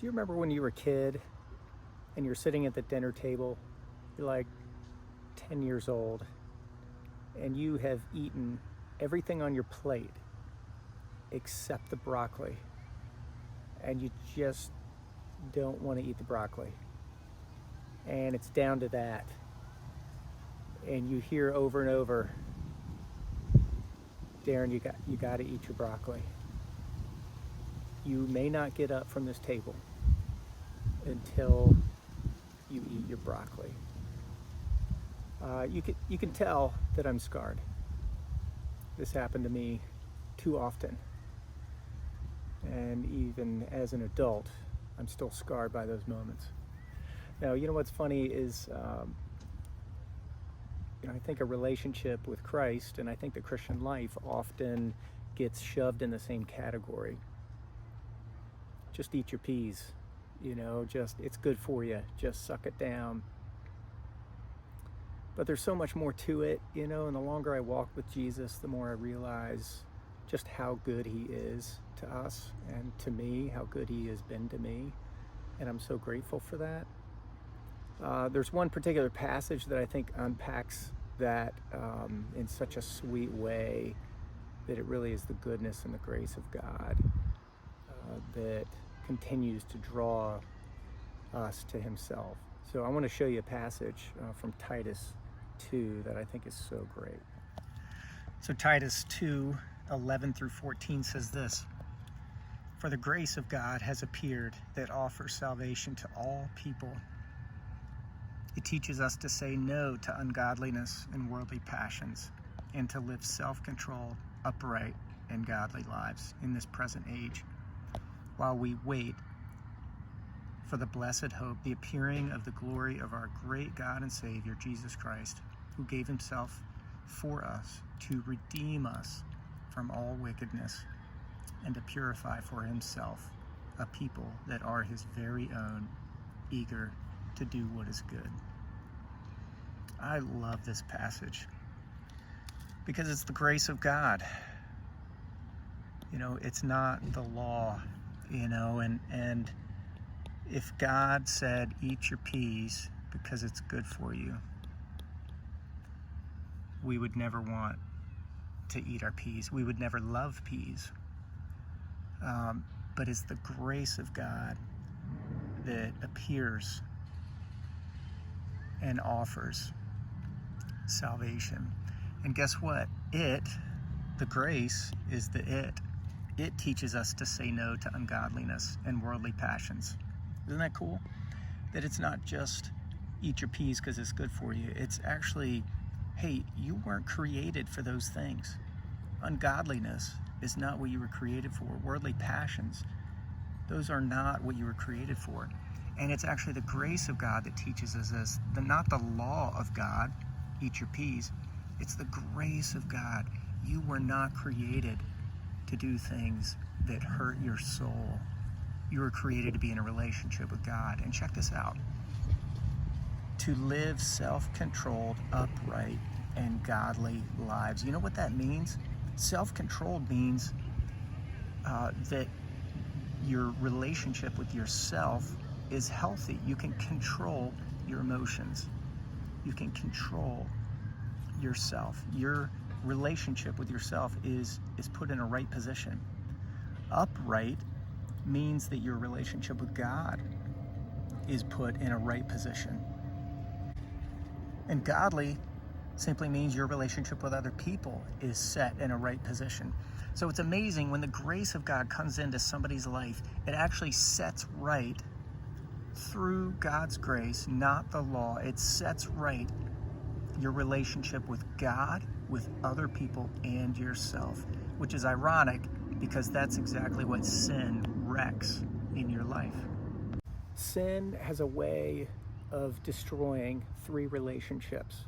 Do you remember when you were a kid and you're sitting at the dinner table? You're like 10 years old and you have eaten everything on your plate except the broccoli, and you just don't want to eat the broccoli. And it's down to that. And you hear over and over, Darren, you got to eat your broccoli. You may not get up from this table until you eat your broccoli. You can tell that I'm scarred. This happened to me too often. And even as an adult, I'm still scarred by those moments. Now, you know what's funny is, I think a relationship with Christ, and I think the Christian life often gets shoved in the same category. Just eat your peas, it's good for you, just suck it down. But there's so much more to it, and the longer I walk with Jesus, the more I realize just how good he is to us and to me, how good he has been to me. And I'm so grateful for that. There's one particular passage that I think unpacks that in such a sweet way, that it really is the goodness and the grace of God that continues to draw us to himself. So I want to show you a passage from Titus 2 that I think is so great. So Titus 2:11-14 says this: "For the grace of God has appeared that offers salvation to all people. It teaches us to say no to ungodliness and worldly passions, and to live self-controlled, upright, and godly lives in this present age, while we wait for the blessed hope, the appearing of the glory of our great God and Savior, Jesus Christ, who gave himself for us to redeem us from all wickedness and to purify for himself a people that are his very own, eager to do what is good." I love this passage because it's the grace of God. It's not the law, and if God said, eat your peas because it's good for you, we would never want to eat our peas. We would never love peas. But it's the grace of God that appears and offers salvation. And guess what? The grace is it teaches us to say no to ungodliness and worldly passions. Isn't that cool? That it's not just eat your peas because it's good for you. It's actually, hey, you weren't created for those things. Ungodliness is not what you were created for. Worldly passions, those are not what you were created for. And it's actually the grace of God that teaches us this, not the law of God, eat your peas. It's the grace of God. You were not created to do things that hurt your soul. You were created to be in a relationship with God. And check this out: to live self-controlled, upright, and godly lives. You know what that means? Self-controlled means that your relationship with yourself is healthy. You can control your emotions. You can control yourself. Your relationship with yourself is put in a right position. Upright means that your relationship with God is put in a right position. And godly simply means your relationship with other people is set in a right position. So it's amazing when the grace of God comes into somebody's life, it actually sets right through God's grace, not the law. It sets right your relationship with God, with other people, and yourself, which is ironic because that's exactly what sin wrecks in your life. Sin has a way of destroying three relationships.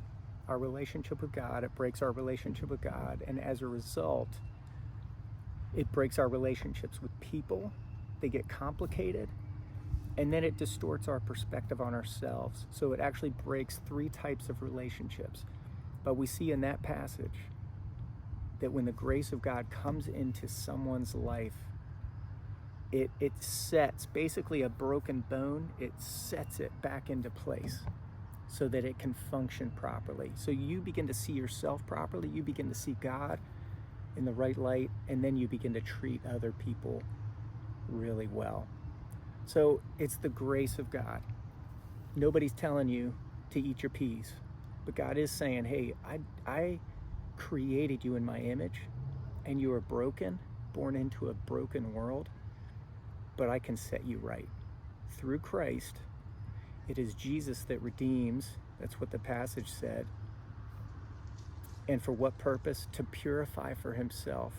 Our relationship with God, it breaks our relationship with God, and as a result, it breaks our relationships with people. They get complicated, and then it distorts our perspective on ourselves. So it actually breaks three types of relationships. But we see in that passage that when the grace of God comes into someone's life, it sets basically a broken bone, it sets it back into place so that it can function properly. So you begin to see yourself properly, you begin to see God in the right light, and then you begin to treat other people really well. So it's the grace of God. Nobody's telling you to eat your peas, but God is saying, hey, I created you in my image, and you are broken, born into a broken world, but I can set you right. Through Christ, it is Jesus that redeems. That's what the passage said. And for what purpose? To purify for himself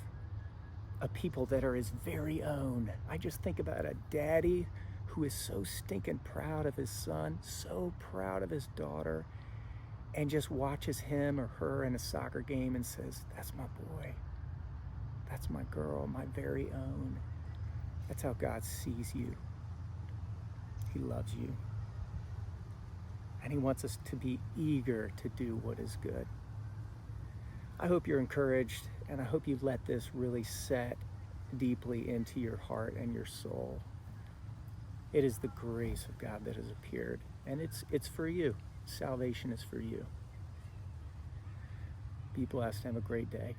a people that are his very own. I just think about a daddy who is so stinking proud of his son, so proud of his daughter, and just watches him or her in a soccer game and says, that's my boy, that's my girl, my very own. That's how God sees you. He loves you. And he wants us to be eager to do what is good. I hope you're encouraged, and I hope you let this really set deeply into your heart and your soul. It is the grace of God that has appeared, and it's for you. Salvation is for you. Be blessed. Have a great day.